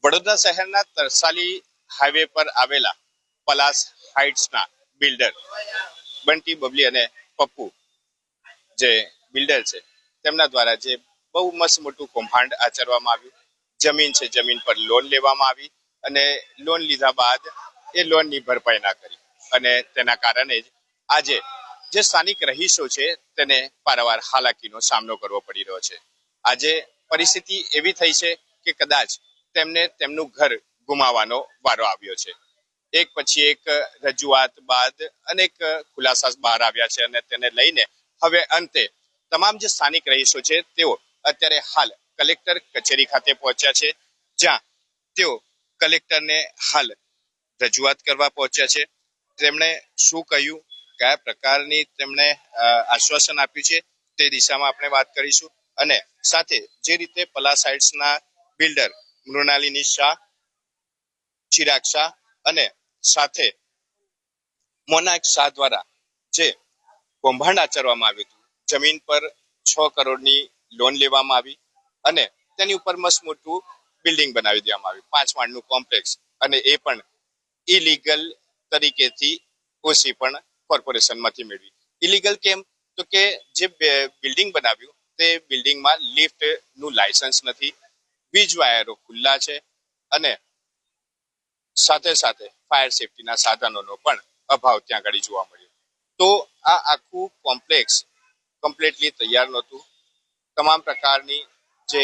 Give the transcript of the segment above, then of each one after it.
વડોદરા શહેરના તરસાલી હાઈવે પર આવેલા પલાસ હાઇટ્સના બિલ્ડર બંટી, બબલી અને પપ્પુ જે બિલ્ડર છે તેમના દ્વારા જે બહુ મસ્ત મોટું કૌભાંડ આચરવામાં આવ્યું. જમીન છે, જમીન પર લોન લેવામાં આવી અને લોન લીધા બાદ એ લોનની ભરપાઈ ના કરી અને તેના કારણે જ આજે જે સ્થાનિક રહીશો છે તેને પારાવાર હાલાકીનો સામનો કરવો પડી રહ્યો છે. આજે પરિસ્થિતિ એવી થઈ છે કે કદાચ તેમને તેમનું ઘર ગુમાવવાનો વારો આવ્યો છે. એક પછી એક રજૂઆત બાદ અનેક ખુલાસા બહાર આવ્યા છે અને તેને લઈને હવે અંતે તમામ જે સ્થાનિક રહીશો છે તેઓ અત્યારે હાલ કલેક્ટર કચેરી ખાતે પહોંચ્યા છે, જ્યાં તેઓ કલેક્ટરને હાલ રજૂઆત કરવા પહોંચ્યા છે. તેમણે શું કહ્યું, કયા પ્રકારની તેમણે આશ્વાસન આપ્યું છે તે દિશામાં આપણે વાત કરીશું. અને સાથે જે રીતે પલાસ હાઇટ્સના બિલ્ડર મૃણાલિની શાહ, ચિરાગ શાહ અને સાથે મોનાક શાહ દ્વારા જે કૌભાંડ આચરવામાં આવ્યું હતું, જમીન પર 6 કરોડની લોન લેવામાં આવી અને તેની ઉપર મસ્ત મોટું બિલ્ડિંગ બનાવી દેવામાં આવ્યું, 5 માળનું કોમ્પ્લેક્સ, અને એ પણ ઇલીગલ તરીકેથી ઓછી પણ કોર્પોરેશનમાંથી મેળવી. ઇલીગલ કેમ? તો કે જે બિલ્ડિંગ બનાવ્યું તે બિલ્ડિંગમાં લિફ્ટનું લાયસન્સ નથી, વીજ વાયરો ખુલ્લા છે અને સાથે સાથે ફાયર સેફટીના સાધનોનો પણ અભાવ ત્યાં આગળ જોવા મળ્યો. તો આ આખું કોમ્પ્લેક્સ કમ્પ્લીટલી તૈયાર નહોતું. તમામ પ્રકારની જે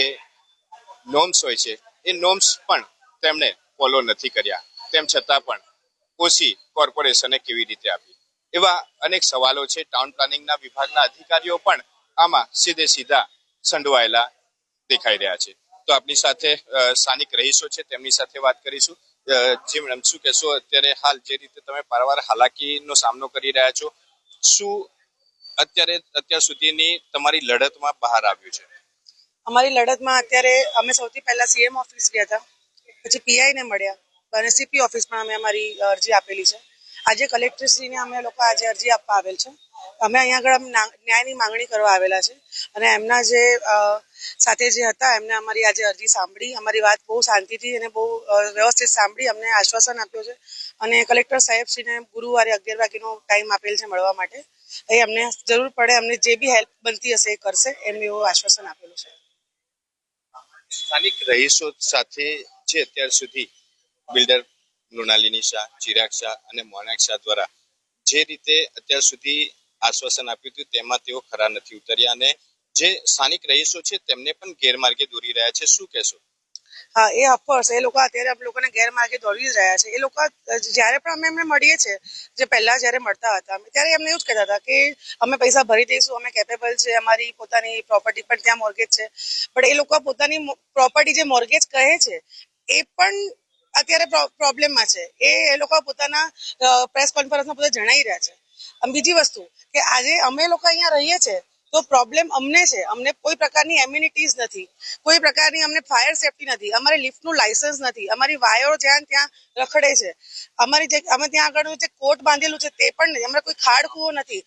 નોર્મ્સ હોય છે એ નોર્મ્સ પણ તેમણે ફોલો નથી કર્યા, તેમ છતાં પણ ઓછી કોર્પોરેશને કેવી રીતે આપી? એવા અનેક સવાલો છે. ટાઉન પ્લાનિંગના વિભાગના અધિકારીઓ પણ આમાં સીધા સંડોવાયેલા દેખાઈ રહ્યા છે. તો આપની સાથે સ્થાનિક રહીશો છે તેમની સાથે વાત કરીશું. જી મેડમ, શું કહેશો? અત્યારે હાલ જે રીતે તમે પારાવાર હાલાકીનો સામનો કરી રહ્યા છો, શું અત્યાર સુધીની તમારી લડતમાં બહાર આવ્યું છે? અમારી લડતમાં અત્યારે અમે સૌથી પહેલા સીએમ ઓફિસ ગયા હતા, પછી પીઆઈ ને મળ્યા અને સીપી ઓફિસ પણ અમે અમારી અરજી આપેલી છે. આજે કલેક્ટરશ્રીને અમે લોકો આજે અરજી આપવા આવેલ છે. અમે અહીંયા આગળ ન્યાયની માંગણી કરવા આવેલા છે અને એમના જે સાથે જે હતા એમને અમારી આજે અરજી સાંભળી, અમારી વાત બહુ શાંતિથી અને બહુ વ્યવસ્થિત સાંભળી, અમને આશ્વાસન આપ્યું છે અને કલેક્ટર સાહેબશ્રીને ગુરુવારે 11 વાગ્યાનો ટાઈમ આપેલ છે મળવા માટે. એ અમને જરૂર પડે, અમને જે બી હેલ્પ બનતી હશે એ કરશે એમને એવું આશ્વાસન આપેલું છે. સ્થાનિક રહીશો સાથે જે અત્યાર સુધી બિલ્ડર મૃણાલિની શાહ, ચિરાગ શાહ અને મોનાક શાહ દ્વારા જે રીતે અત્યાર સુધી આશ્વાસન આપ્યું હતું તેમાં તેઓ ખરા નથી ઉતર્યા અને જે સ્થાનિક રહીશો છે તેમને પણ ગેરમાર્ગે દોરી રહ્યા છે. શું કહેશો? હા, એ ઓફકોર્સ એ લોકો અત્યારે આપણે લોકોને ગેરમાર્ગે દોરી જ રહ્યા છે. એ લોકો જ્યારે પણ અમે એમને મળીએ છીએ, જે પહેલા જ્યારે મળતા હતા ત્યારે એમને એવું જ કહેતા હતા કે અમે પૈસા ભરી દઈશું, અમે કેપેબલ છે, અમારી પોતાની પ્રોપર્ટી પણ ત્યાં મોર્ગેજ છે. પણ એ લોકો પોતાની પ્રોપર્ટી જે મોર્ગેજ કહે છે એ પણ અત્યારે પ્રોબ્લેમમાં છે. એ લોકો પોતાના પ્રેસ કોન્ફરન્સમાં પોતે જણાવી રહ્યા છે. બીજી વસ્તુ કે આજે અમે લોકો અહીંયા રહીએ છીએ તો પ્રોબ્લેમ અમને છે. અમને કોઈ પ્રકારની એમ્યુનિટીઝ નથી, કોઈ પ્રકારની અમને ફાયર સેફટી નથી, અમારે લિફ્ટનું લાયસન્સ નથી, અમારી વાયરો જ્યાં ત્યાં રખડે છે, અમે ત્યાં આગળ જે કોર્ટ બાંધેલું છે તે પણ નથી, અમારે કોઈ ખાડ કૂવો નથી,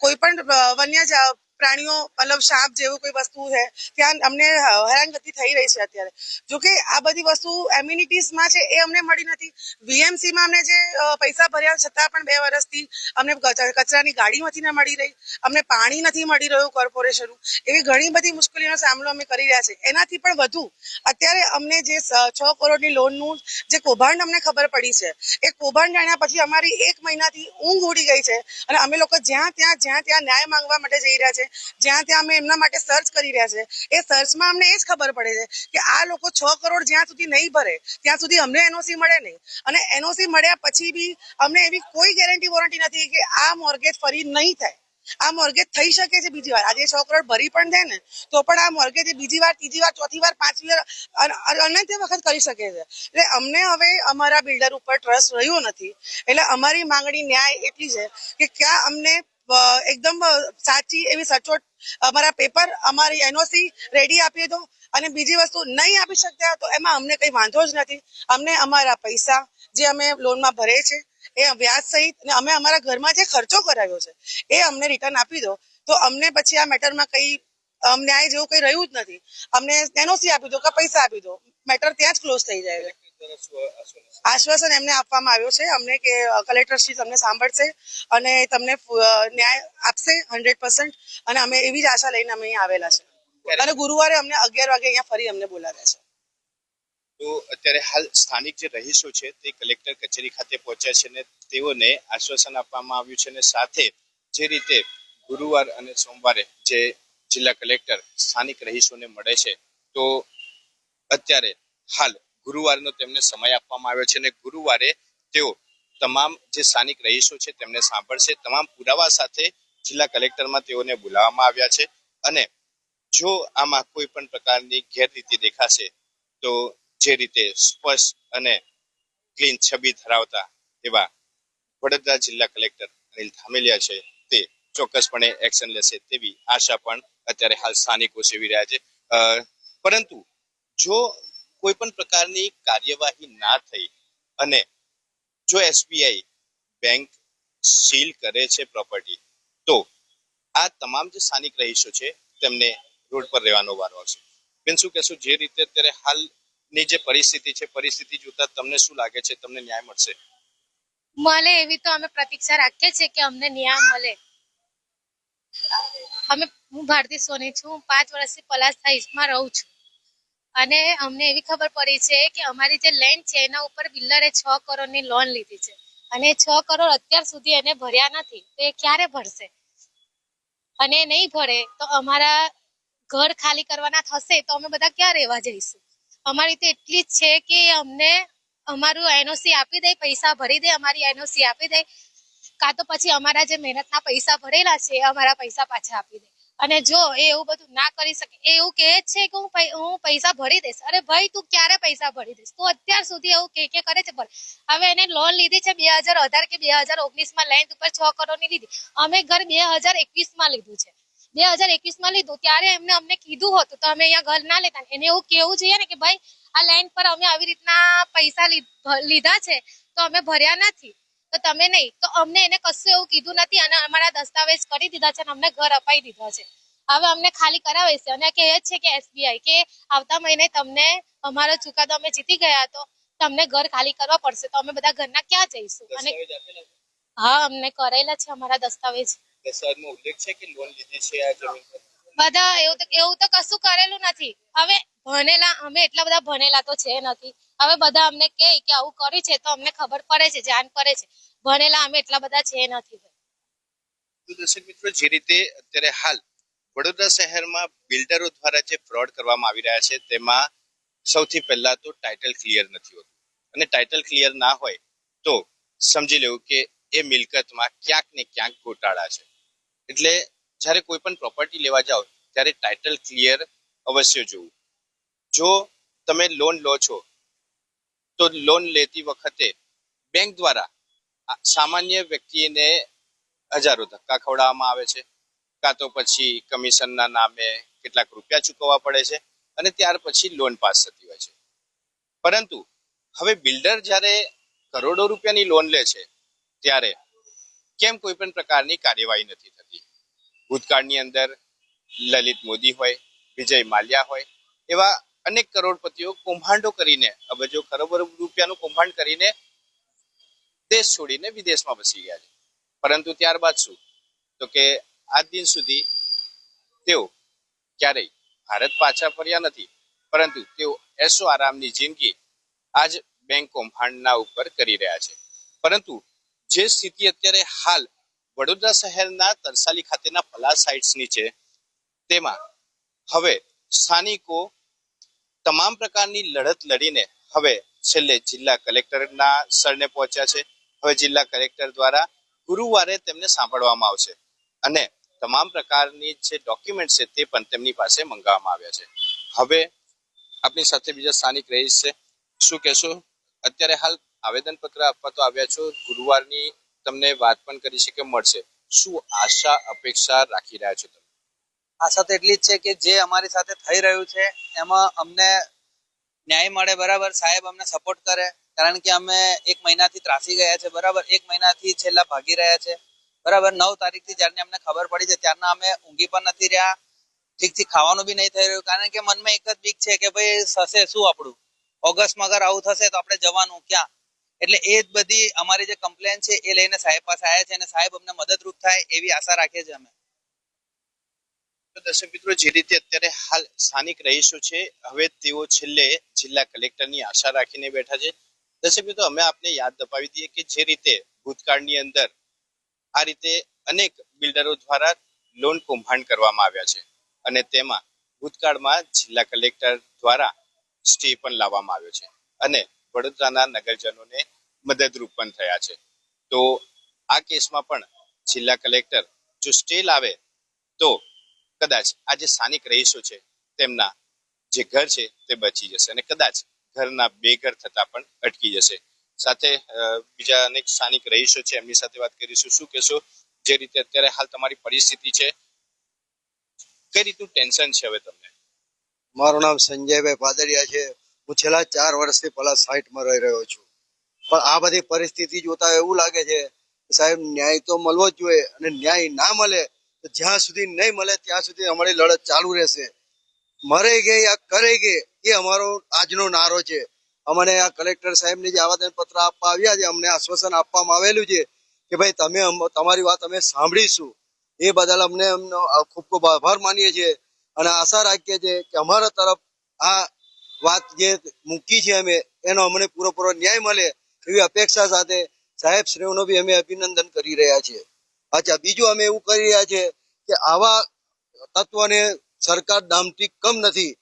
કોઈ પણ વન્ય પ્રાણીઓ મતલબ સાપ જેવું કોઈ વસ્તુ છે ત્યાં અમને હેરાનગતિ થઈ રહી છે અત્યારે. જોકે આ બધી વસ્તુ એમ્યુનિટીઝમાં છે એ અમને મળી નથી. વીએમસીમાં અમને જે પૈસા ભર્યા છતાં પણ 2 વર્ષથી અમને કચરાની ગાડીમાંથી ન મળી રહી, અમને પાણી નથી મળી રહ્યું કોર્પોરેશનનું. એવી ઘણી બધી મુશ્કેલીઓનો સામનો અમે કરી રહ્યા છીએ. એનાથી પણ વધુ અત્યારે અમને જે 6 કરોડની લોનનું જે કૌભાંડ અમને ખબર પડી છે, એ કૌભાંડ જાણ્યા પછી અમારી 1 મહિનાથી ઊંઘ ઉડી ગઈ છે અને અમે લોકો જ્યાં ત્યાં ન્યાય માંગવા માટે જઈ રહ્યા છે, જ્યાં ત્યાં અમે એમના માટે સર્ચ કરી રહ્યા છે. એ સર્ચમાં અમને એ જ ખબર પડે છે કે આ લોકો 6 કરોડ જ્યાં સુધી નહીં ભરે ત્યાં સુધી અમને એનઓસી મળે નહીં, અને એનઓસી મળ્યા પછી બી અમને એવી કોઈ ગેરંટી વોરંટી નથી કે આ મોર્ગેજ ફરી નહીં થાય. આ મોર્ગેજ થઈ શકે છે બીજી વાર. આજે 6 કરોડ ભરી પણ દે ને તો પણ આ મોર્ગેજ બીજી વાર, ત્રીજી વાર, ચોથી વાર, 5મી વાર અનંત વખત કરી શકે છે. એટલે અમને હવે અમારા બિલ્ડર ઉપર ટ્રસ્ટ રહ્યો નથી. એટલે અમારી માંગણી ન્યાય એટલી છે કે ક્યાં અમને એકદમ સાચી એવી સચોટ અમારા પેપર, અમારી એનઓસી રેડી આપી દો, અને બીજી વસ્તુ નહીં આપી શકતા તો એમાં અમને કંઈ વાંધો જ નથી. અમને અમારા પૈસા જે અમે લોનમાં ભરે છે એ વ્યાજ સહિત અમે અમારા ઘરમાં જે ખર્ચો કરાવ્યો છે એ અમને રિટર્ન આપી દો, તો અમને પછી આ મેટરમાં કંઈ ન્યાય જેવું કંઈ રહ્યું જ નથી. અમને એનઓસી આપી દો કે પૈસા આપી દો. મેટર ત્યાં જ ક્લોઝ થઈ જાય. આશ્વાસન એમને આપવામાં આવ્યું છે અમને કે કલેક્ટરશ્રી તમને સાંભળશે અને તમને ન્યાય આપશે 100%. અને અમે એવી જ આશા લઈને અમે અહીંયા આવેલા છે અને ગુરુવારે અમને 11 વાગે અહીંયા ફરી અમને બોલાવ્યા છે. તો અત્યારે હાલ સ્થાનિક જે રહીશો છે તે કલેક્ટર કચેરી ખાતે પહોંચ્યા છે અને તેઓને આશ્વાસન આપવામાં આવ્યું છે અને સાથે જે રીતે ગુરુવાર અને સોમવારે જે જિલ્લા કલેક્ટર સ્થાનિક રહીશોને મળે છે તો અત્યારે હાલ ગુરુવારનો તેમને સમય આપવામાં આવ્યો છે અને ગુરુવારે તેઓ તમામ જે સ્થાનિક રહીશો છે તેમને સાંભળશે. તમામ પુરાવા સાથે જિલ્લા કલેક્ટરમાં તેઓને બોલાવવામાં આવ્યા છે અને જો આમાં કોઈ પણ પ્રકારની ગેરરીતિ દેખાશે તો જે રીતે સ્પષ્ટ અને ક્લીન છબી ધરાવતા એવા વડોદરા જિલ્લા કલેક્ટર અનિલ ધામેલિયા છે તે ચોક્કસપણે એક્શન લેશે તેવી આશા પણ અત્યારે હાલ સ્થાનિકો સેવી રહ્યા છે. પરંતુ જો કોઈ પણ પ્રકારની કાર્યવાહી ના થઈ અને જો એસબીઆઈ બેંક સીલ કરે છે પ્રોપર્ટી તો આ તમામ જે સ્થાનિક રહીશો છે તેમને રોડ પર રહેવાનો વારો આવશે. બેન, શું કહેશો? જે રીતે અત્યારે હાલની જે પરિસ્થિતિ જોતા તમને શું લાગે છે, તમને ન્યાય મળશે? મળે એવી તો અમે પ્રતીક્ષા રાખીએ છીએ કે અમને ન્યાય મળે. હું ભારતી સોની છું. 5 વર્ષથી પલાસ હાઈટ્સમાં રહું છું અને અમને એવી ખબર પડી છે કે અમારી જે લેન્ડ છે એના ઉપર બિલ્ડરે 6 કરોડની લોન લીધી છે અને 6 કરોડ અત્યાર સુધી એને ભર્યા નથી. તો એ ક્યારે ભરશે? અને નહીં ભરે તો અમારા ઘર ખાલી કરવાના થશે તો અમે બધા ક્યાં રહેવા જઈશું? અમારી તો એટલી જ છે કે અમને અમારું એનઓસી આપી દે, પૈસા ભરી દે, અમારી એનઓસી આપી દે, કાં તો પછી અમારા જે મહેનતના પૈસા ભરેલા છે અમારા પૈસા પાછા આપી દે. અને જો એ એવું બધું ના કરી શકે, એ એવું કહે છે કે હું પૈસા ભરી દઈશ. અરે ભાઈ, તું ક્યારે પૈસા ભરી દઈશ? તું અત્યાર સુધી એવું કે કરે છે. હવે એને લોન લીધી છે 2018 કે 2019 લેન્ડ ઉપર 6 કરોડની લીધી. અમે ઘર 2021 લીધું છે. 2021 લીધું ત્યારે એમને અમને કીધું હતું તો અમે અહીંયા ઘર ના લેતા. એને એવું કેવું જોઈએ ને કે ભાઈ આ લેન્ડ પર અમે આવી રીતના પૈસા લીધા છે તો અમે ભર્યા નથી તો તમે નહીં. તો અમને એને કશું એવું કીધું નથી અને અમારા દસ્તાવેજ કરી દીધા છે અને અમને ઘર અપાઈ દીધા છે. હવે અમને ખાલી કરાવે છે અને કહે છે કે એસબીઆઈ કે આવતા મહિને તમને અમારો ચુકાદો અમે જીતી ગયા તો તમને ઘર ખાલી કરવા પડશે. તો અમે બધા ઘરના ક્યાં જઈશું? અને હા, અમને કરેલા છે અમારા દસ્તાવેજ. ઉલ્લેખ છે કે લોન લીધી છે આ જમીન પર? બધા એવું તો કશું કરેલું નથી. હવે ભણેલા અમે એટલા બધા ભણેલા તો છે નથી. હવે બધા અમને કહે કે આવું કર્યું છે તો અમને ખબર પડે છે, જાણ પડે છે. ભણેલા અમે એટલા બધા છે નથી. તો દર્શક મિત્રો, જે રીતે અત્યારે હાલ વડોદરા શહેરમાં બિલ્ડરો દ્વારા જે ફ્રોડ કરવામાં આવી રહ્યા છે તેમાં સૌથી પહેલા તો ટાઇટલ ક્લિયર નથી હોતું અને ટાઇટલ ક્લિયર ના હોય તો સમજી લેવું કે એ મિલકતમાં ક્યાંક ને ક્યાંક ગોટાળા છે. એટલે જ્યારે કોઈ પણ પ્રોપર્ટી લેવા જાઓ ત્યારે ટાઇટલ ક્લિયર અવશ્ય જોવું. જો તમે લોન લો છો તો લોન લેતી વખતે બેંક દ્વારા સામાન્ય વ્યક્તિને હજારો ધક્કા ખવડાવવામાં આવે છે, કાં તો પછી કમિશનના નામે કેટલાક રૂપિયા ચૂકવવા પડે છે અને ત્યાર પછી લોન પાસ થતી હોય છે. પરંતુ હવે બિલ્ડર જ્યારે કરોડો રૂપિયાની લોન લે છે ત્યારે કેમ કોઈ પણ પ્રકારની કાર્યવાહી નથી થતી? ભૂતકાળની અંદર લલિત મોદી હોય, વિજય માલ્યા હોય, એવા અનેક કરોડપતિઓ કૌભાંડો કરીને, અબજો કરોડો રૂપિયાનું કૌભાંડ કરીને દેશ છોડીને વિદેશમાં વસી ગયા છે. પરંતુ ત્યારબાદ શું? તો કે આજ દિન સુધી તેઓ ક્યારેય ભારત પાછા ફર્યા નથી, પરંતુ તેઓ એસો આરામની જિંદગી આજ બેંક કૌભાંડના ઉપર કરી રહ્યા છે. પરંતુ જે સ્થિતિ અત્યારે હાલ વડોદરા શહેરના તરસાલી ખાતેના પલાસ સાઇટ્સની છે તેમાં હવે સ્થાનિકો તમામ પ્રકારની લડત લડીને હવે છેલ્લે જિલ્લા કલેક્ટરના સ્થળને પહોંચ્યા છે. હવે જિલ્લા કલેક્ટર દ્વારા ગુરુવારે તેમને સાંભળવામાં આવશે અને તમામ પ્રકારની જે ડોક્યુમેન્ટ છે તે પણ તેમની પાસે મંગાવવામાં આવ્યા છે. હવે આપની સાથે બીજા સ્થાનિક રહીશ છે. શું કહેશો? અત્યારે હાલ આવેદનપત્ર આપવા તો આવ્યા છો, ગુરુવારની તમને વાત પણ કરી છે કે મળશે. શું આશા અપેક્ષા રાખી રહ્યા છો તમે? આશા તો એટલી જ છે કે જે અમારી સાથે થઈ રહ્યું છે એમાં અમને ન્યાય મળે. બરાબર, સાહેબ અમને સપોર્ટ કરે, કારણ કે અમે 1 મહિનાથી ત્રાસી ગયા છે. બરાબર, 1 મહિનાથી છેલ્લા ભાગી રહ્યા છે. બરાબર, 9 તારીખથી જ્યારે અમને ખબર પડી છે ત્યારના અમે ઊંઘી પણ નથી રહ્યા, ઠીકથી ખાવાનું બી નહીં થઈ રહ્યું, કારણ કે મનમાં એક જ બીક છે કે ભાઈ થશે શું આપણું. ઓગસ્ટમાં અગર આવું થશે તો આપણે જવાનું ક્યાં? એટલે એ જ બધી અમારી જે કમ્પ્લેન છે એ લઈને સાહેબ પાસે આવ્યા છે અને સાહેબ અમને મદદરૂપ થાય એવી આશા રાખીએ છીએ અમે. તો દર્શક મિત્રો, જે રીતે અત્યારે હાલ સ્થાનિક રહીશો છે, હવે તેઓ છેલ્લે જિલ્લા કલેક્ટરની આશા રાખીને બેઠા છે. દર્શક મિત્રો, અમે આપને યાદ અપાવી દઈએ કે જે રીતે ભૂતકાળની અંદર આ રીતે અનેક બિલ્ડરો દ્વારા લોન કૌભાંડ કરવામાં આવ્યા છે અને તેમાં ભૂતકાળમાં જિલ્લા કલેક્ટર દ્વારા સ્ટે પણ લાવવામાં આવ્યો છે અને વડોદરાના નગરજનોને મદદરૂપ પણ થયા છે. તો આ કેસમાં પણ જિલ્લા કલેક્ટર જો સ્ટે લાવે તો કદાચ આ જે સ્થાનિક રહીશો છે તેમના જે ઘર છે તે બચી જશે અને કદાચ ઘરના બેઘર થતા પણ અટકી જશે. સાથે બીજા અનેક સ્થાનિક રહીશો છે, એમની સાથે વાત કરીશું. શું કહેશો, જે રીતે અત્યારે હાલ તમારી પરિસ્થિતિ છે, કઈ રીતનું ટેન્શન છે હવે તમને? મારું નામ સંજયભાઈ પાદરિયા છે. હું છેલ્લા 4 વર્ષથી પલાસ સાઇટમાં રહી રહ્યો છું. પણ આ બધી પરિસ્થિતિ જોતા એવું લાગે છે કે સાહેબ ન્યાય તો મળવો જ જોઈએ અને ન્યાય ના મળે તો જ્યાં સુધી નહીં મળે ત્યાં સુધી અમારી લડત ચાલુ રહેશે. મરે કે યા કરે કે એ અમારો આજનો નારો છે. અમને આ કલેક્ટર સાહેબને જે આવેદન પત્ર આપવા આવ્યા છે, અમને આશ્વાસન આપવામાં આવેલું છે કે ભાઈ તમે તમારી વાત અમે સાંભળીશું. એ બદલ અમને ખૂબ ખૂબ આભાર માનીએ છીએ અને આશા રાખીએ છીએ કે અમારા તરફ આ વાત જે મૂકી છે અમે એનો અમને પૂરેપૂરો ન્યાય મળે એવી અપેક્ષા સાથે સાહેબ શ્રીઓનો બી અમે અભિનંદન કરી રહ્યા છીએ. અચ્છા, બીજું અમે એવું કરી રહ્યા છીએ કે આવા તત્વને સરકાર નામથી કમ નથી.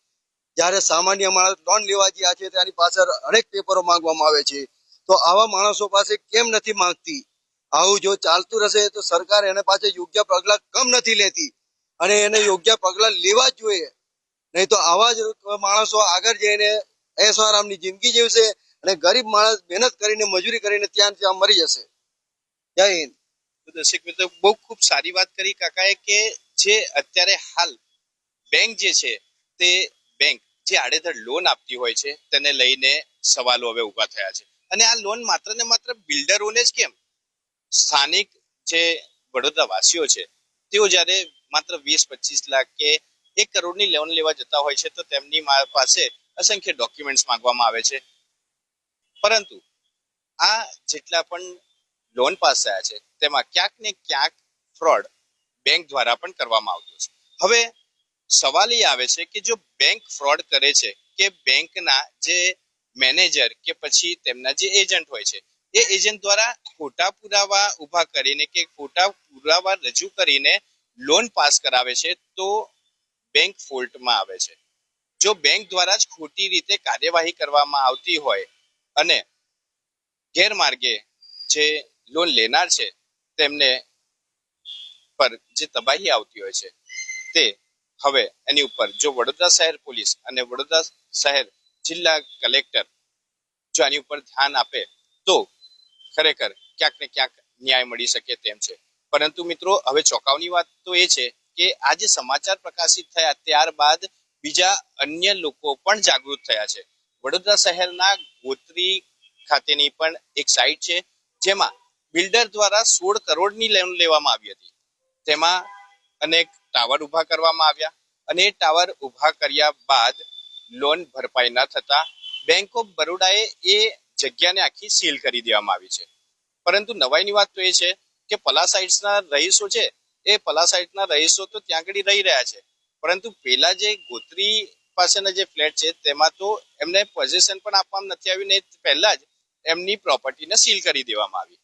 જ્યારે સામાન્ય માણસ લોન લેવા ગયા છે તેની પાછળ અનેક પેપરો માંગવામાં આવે છે, તો આવા માણસો પાસે કેમ નથી માંગતી? આવું જો ચાલતું રહેશે તો સરકાર એને પાસે યોગ્ય પગલા કમ નથી લેતી અને એને યોગ્ય પગલા લેવા જ જોઈએ. નહીં તો આવા જ માણસો આગળ જઈને એસઆરામની જિંદગી જીવશે અને ગરીબ માણસ મહેનત કરીને મજૂરી કરીને ત્યાં મરી જશે. જય હિન્દ. તો દર્શક મિત્રો, બહુ ખૂબ સારી વાત કરી કાકાએ કે જે અત્યારે હાલ બેંક જે છે તે બેંક જે આડેધડ લોન આપતી હોય છે તેને લઈને સવાલો હવે ઉભા થયા છે. અને આ લોન માત્ર ને માત્ર બિલ્ડરોને જ કેમ, સ્થાનિક જે વડોદરા વાસીઓ છે તેઓ જ્યારે માત્ર 20-25 લાખ કે 1 કરોડની લોન લેવા જતા હોય છે તો તેમની પાસે અસંખ્ય ડોક્યુમેન્ટ્સ માંગવામાં આવે છે. પરંતુ આ જેટલા પણ લોન પાસ થયા છે તેમાં ક્યાંક ને ક્યાંક ફ્રોડ બેંક દ્વારા પણ કરવામાં આવતો છે. હવે સવાલ એ આવે છે કે જો બેંક ફ્રોડ કરે છે કે બેંકના જે મેનેજર કે પછી તેમના જે એજન્ટ હોય છે એ એજન્ટ દ્વારા ખોટા પુરાવા ઉભા કરીને કે ખોટા પુરાવા રજૂ કરીને લોન પાસ કરાવે છે તો બેંક ફોલ્ટમાં આવે છે. જો બેંક દ્વારા જ ખોટી રીતે કાર્યવાહી કરવામાં આવતી હોય અને ગેરમાર્ગે જે લોન લેનાર છે તેમને પર જે તબાહી આવતી હોય છે તે હવે એની ઉપર જો વડોદરા શહેર પોલીસ અને વડોદરા શહેર જિલ્લા કલેક્ટર જો આની ઉપર ધ્યાન આપે તો ખરેખર ક્યાંક ને ક્યાંક ન્યાય મળી શકે તેમ છે. પરંતુ મિત્રો, હવે ચોંકાવની વાત તો એ છે કે આ જે સમાચાર પ્રકાશિત થયા ત્યારબાદ બીજા અન્ય લોકો પણ જાગૃત થયા છે. વડોદરા શહેરના ગોત્રી ખાતેની પણ એક સાઇટ છે જેમાં બિલ્ડર દ્વારા 16 કરોડની લોન લેવામાં આવી હતી. તેમાં અનેક ટાવર ઉભા કરવામાં આવ્યા અને એ ટાવર ઉભા કર્યા બાદ લોન ભરપાઈ ન થતા બેંક ઓફ બરોડાએ એ જગ્યાને આખી સીલ કરી દેવામાં આવી છે. પરંતુ નવાઈની વાત તો એ છે કે પલાસ સાઇટ્સના રહીશો છે એ પલાસ સાઇટના રહીશો તો ત્યાં આગળ રહી રહ્યા છે, પરંતુ પેલા જે ગોત્રી પાસેના જે ફ્લેટ છે તેમાં તો એમને પોઝેશન પણ આપવામાં નથી આવ્યું ને પહેલા જ એમની પ્રોપર્ટીને સીલ કરી દેવામાં આવી.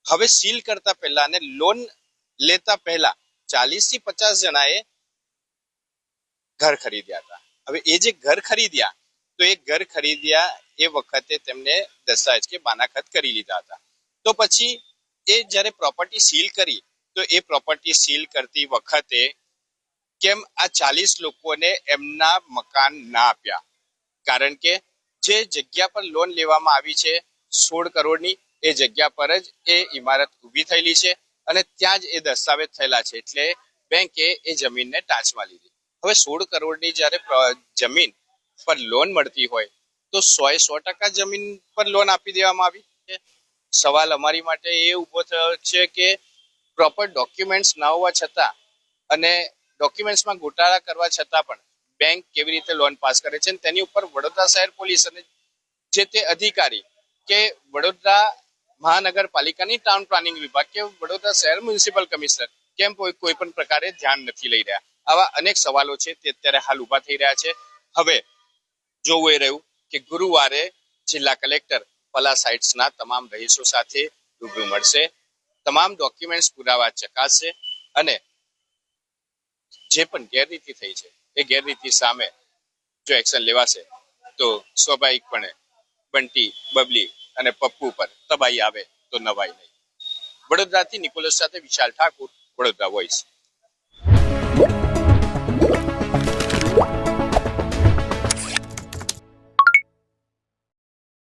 હવે સીલ કરતા પહેલા અને લોન લેતા પહેલા 40 થી 50 જણાએ ઘર ખરીદ્યા હતા. હવે એ જે ઘર ખરીદ્યા તો એ ઘર ખરીદ્યા એ વખતે તેમને દસ્તાવેજ કે બાનાખત કરી લીધા હતા. તો પછી એ જ્યારે પ્રોપર્ટી સીલ કરી તો એ પ્રોપર્ટી સીલ કરતી વખતે કેમ આ 40 લોકોને એમના મકાન ના આપ્યા? કારણ કે જે જગ્યા પર લોન લેવામાં આવી છે 16 કરોડની એ જગ્યા પર જ એ ઇમારત ઊભી થયેલી છે અને ત્યાં જ એ દસ્તાવેજ થયેલા છે, એટલે બેંકે એ જમીનને ટાંચમાં લીધી. હવે 16 કરોડની જ્યારે જમીન પર લોન મળતી હોય તો 100% જમીન પર લોન આપી દેવામાં આવી છે. સવાલ અમારી માટે એ ઉભો થયો છે કે પ્રોપર ડોક્યુમેન્ટ્સ ના હોવા છતાં અને ડોક્યુમેન્ટ્સમાં ગોટાળા કરવા છતાં પણ બેંક કેવી રીતે લોન પાસ કરે છે, તેની ઉપર વડોદરા શહેર પોલીસ અને જે તે અધિકારી કે વડોદરા મહાનગરપાલિકાની ટાઉન પ્લાનિંગ વિભાગ કે વડોદરા શહેર મ્યુનિસિપલ કમિશનર કેમ કોઈ પણ પ્રકારે ધ્યાન નથી લઈ રહ્યા? આવા અનેક સવાલો છે તે અત્યારે હાલ ઉભા થઈ રહ્યા છે. હવે જોવું એ રહ્યું કે ગુરુવારે જિલ્લા કલેક્ટર પલાસ હાઇટ્સના તમામ રહીશો સાથે રૂબરૂ મળશે, તમામ ડોક્યુમેન્ટ્સ પુરાવા ચકાસશે અને જે પણ ગેરરીતિ થઈ છે એ ગેરરીતિ સામે જો એક્શન લેવાશે તો સ્વાભાવિકપણે બંટી, બબલી અને પપ્પુ પર તબાહી આવે તો નવાઈ નહીં. વડોદરાથી નિકોલસ સાથે વિશાલ ઠાકુર, વડોદરા વોઇસ.